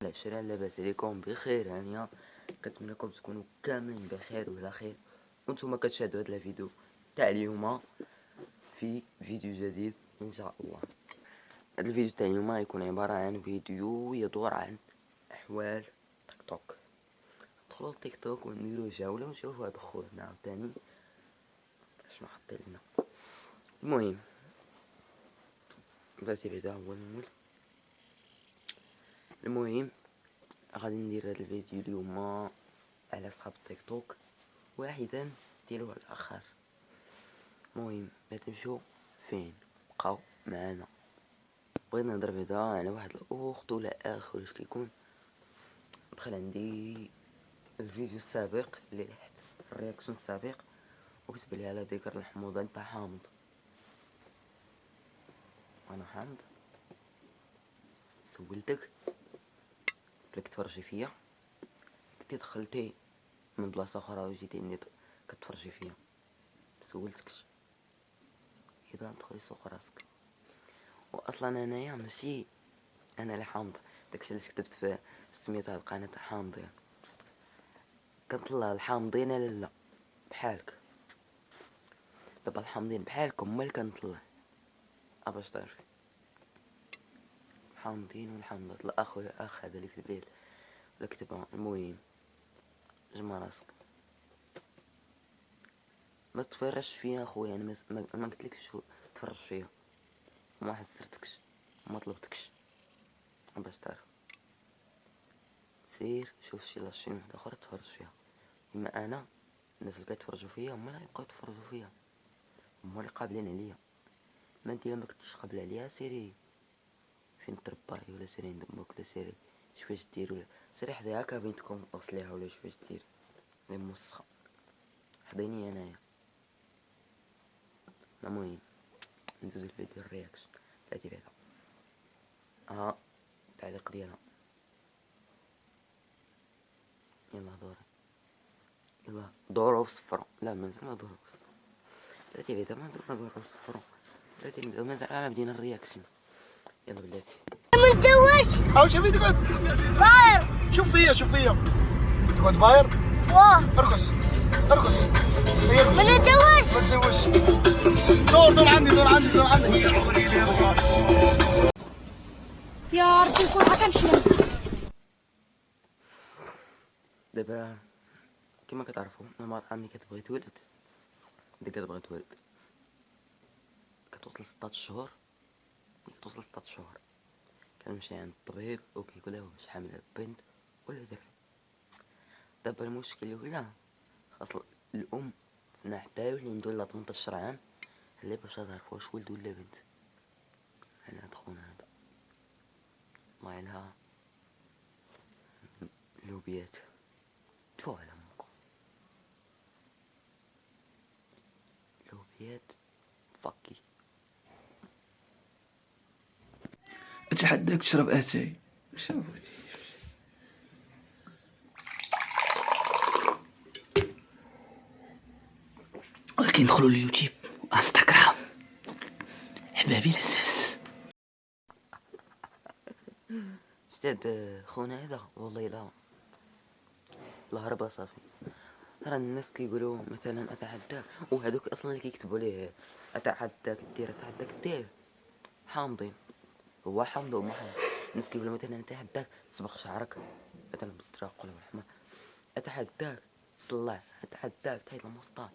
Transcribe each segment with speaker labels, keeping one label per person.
Speaker 1: العشرة، لاباس عليكم بخير؟ يعني كنتمنىكم تكونوا كاملين بخير وعلى خير، وانتم كتشاهدوا هذا الفيديو تاع اليوم في فيديو جديد ان شاء الله. هذا الفيديو تاع اليوم يكون عبارة عن فيديو يدور عن احوال تيك توك. ندخلوا لتيك توك ونديروا جولة ونشوفوا هذا خونا عاوتاني شنو حط لنا. المهم باتي بعدا هو المهم غادي ندير هذا الفيديو اليوم على صحاب التيك توك واحدا ديالو على الاخر. المهم ما تمشوا فين بقاو معنا. بغيت نهضر بعدا على واحد الاخت ولا اخ ولا كيكون. دخل عندي الفيديو السابق اللي لحت الرياكشن السابق وكتب لي على ذكر الحموضه انت حامض. انا حامض؟ سولتك قلت لك تفرجي فيا، كنتي دخلتي من بلاصه اخرى وجيتي عندي كتفرجي فيا. سولتكش اذا دخلي سوق راسك. واصلا انايا ماشي انا اللي حامض، داكشي علاش كتبت في سميتها القناه حامضين. كنطلع الحامضين لا بحالك. دابا الحامضين بحالكم هما اللي كنطلع باش تعرفي. الحامضين والحامضات الاخ والاخ هذا اللي كتب ليه ولا كتبها. المهم جمع راسك، ما تفرجش فيا اخويا. انا ما قلتلكش تفرج فيا، ما حسرتكش، ما طلبتكش باش تعرف. سير شوف شي لاشين واحده اخرى تفرج فيها. اما انا الناس اللي كيتفرجوا فيا هما اللي يبقاو يتفرجوا فيا، هما اللي قابلين عليا. ما انت ما كنتيش قابل عليا سيري فين ترباي ولا سيري عند امك ولا سيري شفاش دير ولا سيري حداها كابينتكم اصليها ولا شفاش دير لي موسخه حضيني انايا. المهم ندوزو الفيديو الرياكشن تاعتي بعدا التعليق ديالها. يلا دوري، يلا دورو صفرو. لا مازال ما دورو صفرو. بلاتي بعدا مازال ما دورو صفرو. بلاتي نبداو مازال ما بدينا الرياكشن. يلا بلاتي
Speaker 2: متزوج.
Speaker 3: او شوفي تقعد
Speaker 2: باير.
Speaker 3: شوف فيا تقعد باير.
Speaker 2: واه
Speaker 3: ارقص
Speaker 2: ما نتزوج.
Speaker 3: ما تزوجش. دور عندي
Speaker 2: يا ربي يكون غتمشي.
Speaker 1: دابا كما كتعرفوا انا عمي كتبغي تولد، ديك كتبغي تولد كتوصل 16 شهور. كتوصل 16 شهور كنمشي عند الطبيب وكيقول لها واش حامله بنت ولا دري. دابا المشكل ولا خاص الام تسنى حتى يولي عنده ولا 18 عام اللي باش تعرف واش ولد ولا بنت. على هاد خونا هذا الله يلها لوبيات تفو على امكم. لوبيات فكي.
Speaker 4: اتحداك تشرب اتاي. شرب ولكن ندخلوا اليوتيوب وانستغرام حبابي لساس.
Speaker 1: استاذ خونا هذا والله لا هربا صافي. ترى الناس كيقولوا مثلا اتحداك، وهذوك اصلا اللي كيكتبوا ليه اتحداك دير حامضين. هو حامض وما حامض. الناس كيقولوا مثلا اتحداك تصبغ شعرك مثلا بالزرق ولا بالحمر، اتحداك تصلع، اتحداك تحيد المسطح،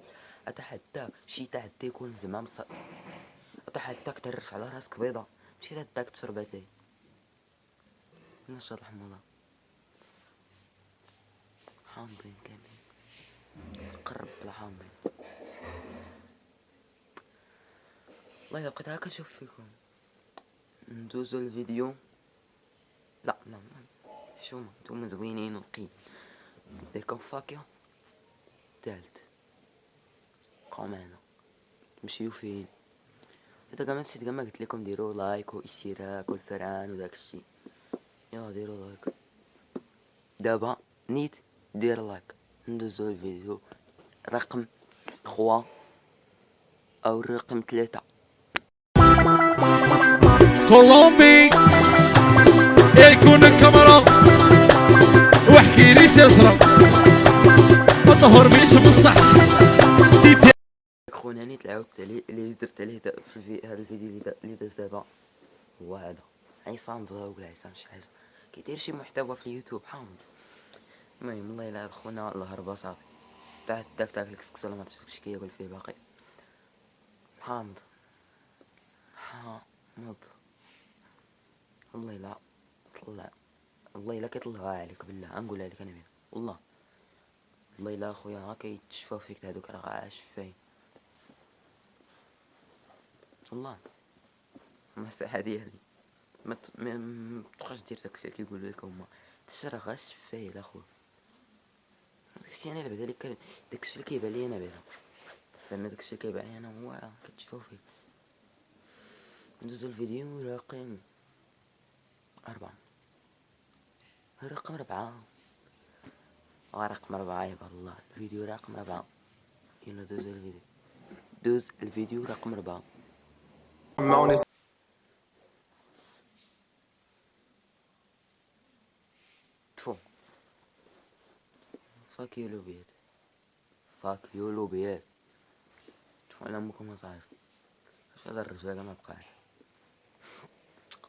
Speaker 1: اتحداك شي تحدي يكون زعما اتحداك ترش على راسك بيضه، ماشي اتحداك تشرب اتاي. نشاط الحموضه حامضين كاملين. قرب بلا حامضين. والله الا بقيت هكا نشوف فيكم. ندوزو الفيديو. لا حشومه نتوما زوينين ونقيين. ديركم فاكيو تالت بقاو معنا. تمشيو فين؟ اذا كاع ما نسيت كاع ما قلت لكم ديروا لايك واشتراك والفرعان وداك الشيء. يلا ديروا لايك دابا نيت دير لايك. ندوزو الفيديو رقم 3 او رقم 3.
Speaker 5: كولومبي يكون الكاميرا ديريش اشرب الطهور مش بصح
Speaker 1: خونا نيت العاود اللي درت عليه في هذا الفيديو اللي داز دابا هو هذا عصام بغاو ولا عصام شي حاجه كيدير شي محتوى في اليوتيوب حامض. المهم والله الا خونا الهربه صافي تاع داك تاع الكسكس ولا ما عرفتش كياكل فيه باقي حامض حامض. والله لا طلع والله الا كيطلعوها عليك بالله نقولها لك انا بيها والله الا اخويا ها كيتشفاو فيك هادوك راه عاش فين والله المساحه ديالي ما تبقاش دير داكشي اللي كيقولوا لك هما تشرا غا الشفايل اخويا داكشي انا اللي بعدا لك داكشي اللي كيبان لي انا بعدا زعما داكشي اللي كيبان لي انا هو كتشوفو فيه. ندوزو الفيديو رقم 4 رقم 4 رقم 4 يا الله الفيديو رقم 4 يلا دوز الفيديو رقم 4 تفو فاك يو لوبيات فاك يو لوبيات تفو على امكم مصايف اش هذا الرجال ما بقاش.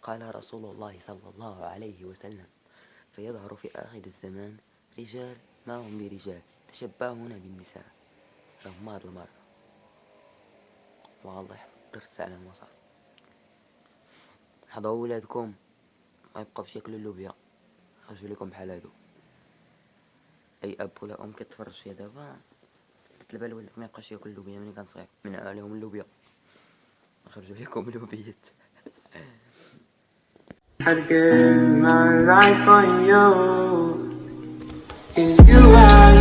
Speaker 1: قال رسول الله صلى الله عليه وسلم سيظهر في آخر الزمان رجال ما هم برجال تشبهون بالنساء فهم هاد المرة والله درس على المصار. حضروا ولادكم ما يبقاوش ياكلوا اللوبيا خرجوا لكم بحال هادو. اي اب ولا ام كتفرج فيها دابا كتلبى لولدك ما يبقاش ياكل اللوبيا ملي كان صغير منعوا عليهم اللوبيا خرجوا لكم اللوبيات.
Speaker 6: I'd give my life on you. Is you are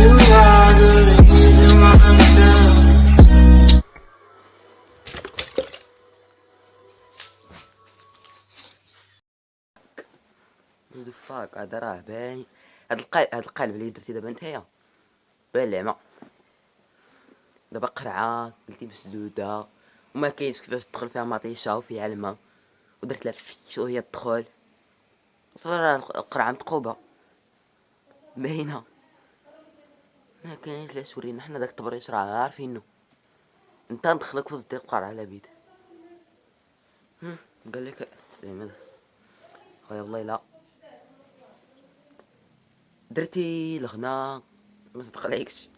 Speaker 6: good at using myself.
Speaker 1: What the fuck هذا راه باين هاد القالب اللي درتي دابا نتايا باين العمى دابا قرعه قلتي مسدوده وما كاينش كيفاش تدخل فيها مطيشه وفيها الماء ودرت لها الفتش وهي تدخل صرا القرعه متقوبه باينه ما كاينش لا تورينا حنا داك التبريش راه عارفينو انت ندخلك في صديق القرعه على بيد قال لك زعما خويا والله لا درتي الغناء ما صدق عليكش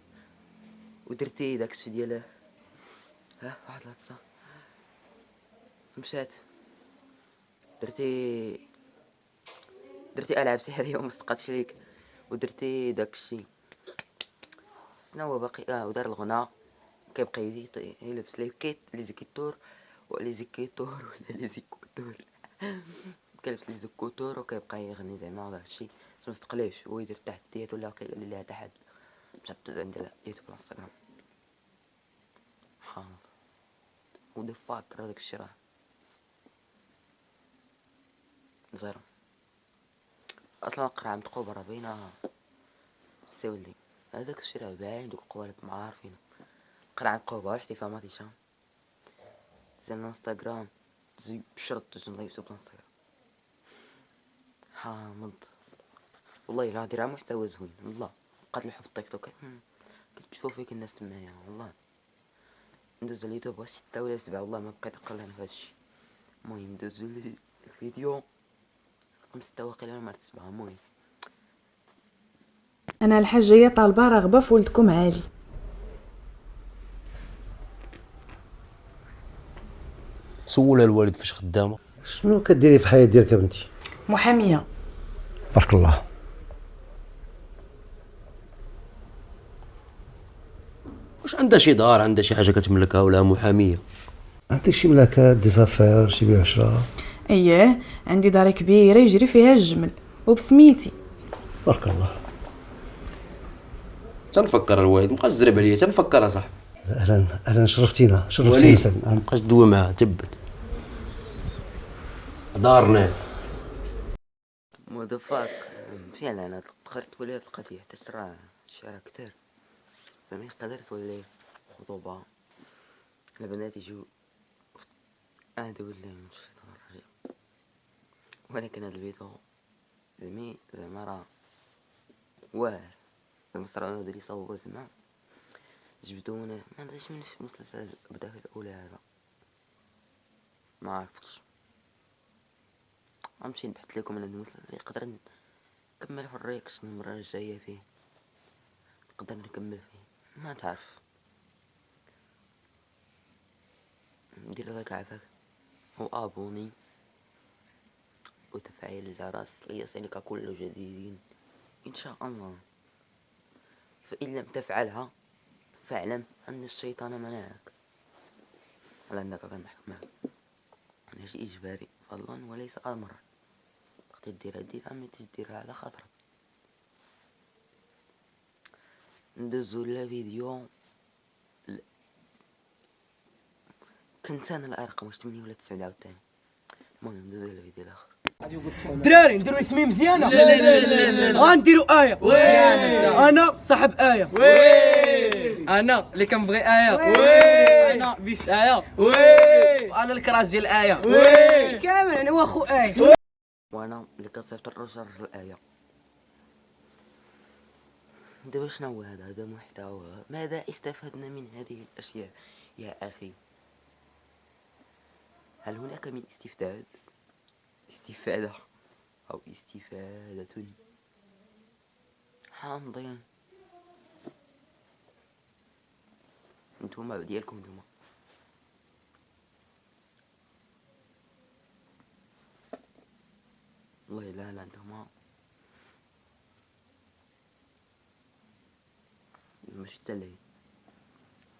Speaker 1: ودرتي داكشي ديال واحد لاتصا مشات درتي العاب سحريه وما صدقاتش ليك ودرتي داكشي شنو هو باقي ودار الغناء كيبقى يلبس لي زيكيتور ولا لي زيكوتور كيلبس لي زيكوتور وكيبقى يغني زعما داكشي ما صدقليش هو يدير تحديات ولا كيقول لها تحد مشات عندي اليوتيوب والانستغرام حاضر ودي فاك راه داكشي راه زيرو اصلا القرعه متقوبه راه باينه سولي هذاك الشيء راه باين دوك القوالب ما عارفين القرعه متقوبه واش فيها ما تيشا زين الانستغرام زي بشرط تجن الله يوتيوب الانستغرام حامض والله الا ديرها محتوى زوين والله قاتلو في التيك توك كتشوفوا فيك الناس تمايا والله ندوز اليوتيوب واش 6 ولا 7 والله ما بقيت نقرا انا فهادشي. المهم ندوزو الفيديو رقم 6 واقيلا ما عرفت 7. المهم
Speaker 7: انا الحاجه طالبه رغبه في ولدكم عالي.
Speaker 8: سول الوالد فاش خدامه.
Speaker 9: شنو كديري في الحياه ديالك يا بنتي؟
Speaker 7: محاميه.
Speaker 9: بارك الله.
Speaker 8: واش عندها شي دار عندها شي حاجه كتملكها ولا محاميه؟
Speaker 9: عندك شي ملاكات دي زافير شي بيع شراء؟
Speaker 7: اييه عندي دار كبيره يجري فيها الجمل وبسميتي.
Speaker 9: بارك الله.
Speaker 8: تنفكر الوالد مابقاش تزرب عليا تنفكر اصاحبي.
Speaker 9: اهلا شرفتينا
Speaker 8: وليد مابقاش تدوي معاه تبت دارنا
Speaker 1: مودفاك فعلا انا تقدر تولي هاد القضيه حتى راه هادشي راه كتير زعما يقدر تولي خطوبه البنات يجيو هادو ولا من الشيطان الرجيم ولكن هاد الفيديو زعما راه واعر المصري هذا اللي صوبوا زعما جبدونا ما عندهاش من المسلسل بدا في الاولى هذا ما عرفتش غنمشي نبحث لكم على المسلسل يقدر نكمل في الرياكشن المره الجايه فيه نقدر نكمل فيه ما تعرف ندير هذاك عافاك وابوني وتفعيل الجرس ليصلك كل جديد ان شاء الله. فإن لم تفعلها فاعلم أن الشيطان منعك على أنك كنضحك معك. أنا شيء إجباري فضلا وليس أمر. وقت ديرها أما تديرها على خاطرك. ندوزو لفيديو كنت أنا الأرقام واش 8 ولا 9 عاوتاني. المهم ندوزو للفيديو الآخر.
Speaker 10: دراري نديرو اسمي مزيانة. لا غنديرو آية. أنا صاحب آية.
Speaker 5: انا اللي كنبغي آية.
Speaker 10: أنا بيش آية.
Speaker 5: انا الكراس ديال آية.
Speaker 10: كامل أنا واخو آية.
Speaker 1: وأنا اللي كنصيفط الرجل الآية. دابا شنو هو هذا محتوى؟ ماذا استفدنا من هذه الأشياء يا أخي؟ هل هناك من استفادة أو استفادة حامضين؟ نتوما ديالكم نتوما والله لا نتوما ماشي تالي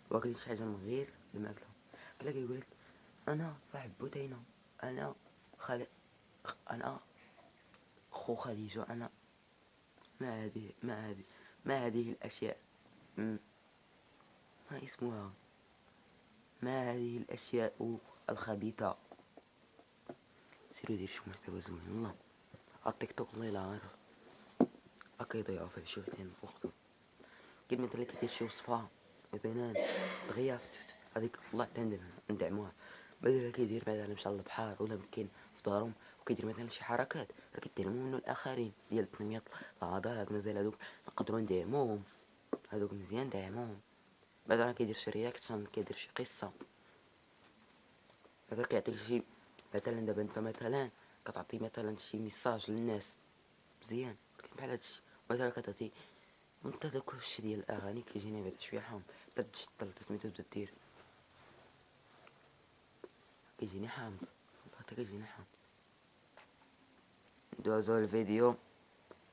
Speaker 1: واكل شي حاجة من غير الماكلة كلا كيقولك أنا صاحب بوتينة أنا أنا خو خديجة أنا ما هذه الأشياء ما اسمها ما هذه الأشياء الخبيثة. سيرو دير شي محتوى زوين والله التيك توك والله لا عارف هكا يضيعو فيه شي وقتين وقتو كيما مثلا كيدير شي وصفة مثلا دغيا هذيك والله ندعموها بدل كيدير مثلا مشى للبحر ولا كاين في دارهم وكيدير مثلا شي حركات راه كيديرهم منو الآخرين ديال تنمية العضلات مازال هادوك نقدرو ندعموهم هادوك مزيان ندعموهم مثلا كيدير شي رياكشن كيدير شي قصة هذا كيعطيك شي مثلا دابا انت مثلا كتعطي مثلا شي ميساج للناس مزيان بحال هادشي مثلا كتعطي وانت داك الشي ديال الاغاني كيجيني بعدا شويه حامض تتجدل سميتو تبدا دير كيجيني حامض حتى كيجيني حامض. ندوزو الفيديو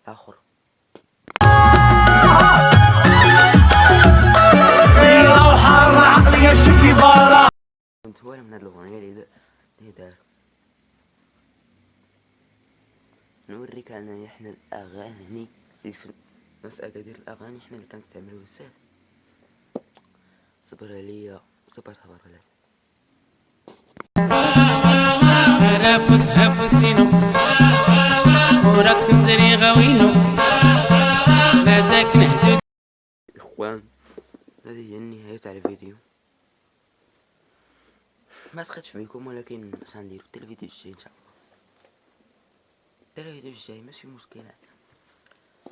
Speaker 1: الاخر. كنت وانا من هاد الاغنيه اللي دار نوريك انا احنا الاغاني في المسألة ديال الاغاني حنا اللي كنستعملو بزاف. صبر عليا صبر عليا
Speaker 6: انا فسينو وراك نزري غاوينو بعدك نهدو.
Speaker 1: اخوان هذه هي النهاية تاع الفيديو. ما سخيتش بكم ولكن اش غنديرو حتى الفيديو الجاي ان شاء الله. حتى الفيديو الجاي ماشي مشكل.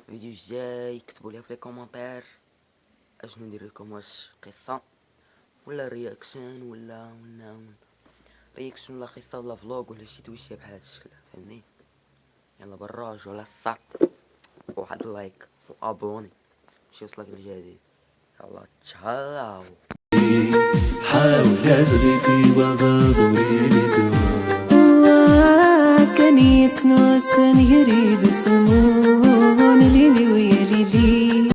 Speaker 1: الفيديو الجاي كتبوا لي في لي كومونتير اشنو ندير لكم واش قصة ولا رياكشن ولا رياكشن ولا قصة ولا فلوق ولا شي تويشيه بحال هاد الشكل فهمتني. يلا براج ولا الصاط واحد لايك وابوني شي وصلك الجديد. يلا تشاو.
Speaker 6: حاول تغرفي وغاضري
Speaker 11: كان يتنوسن يريد سمون ليلي ويا ليلي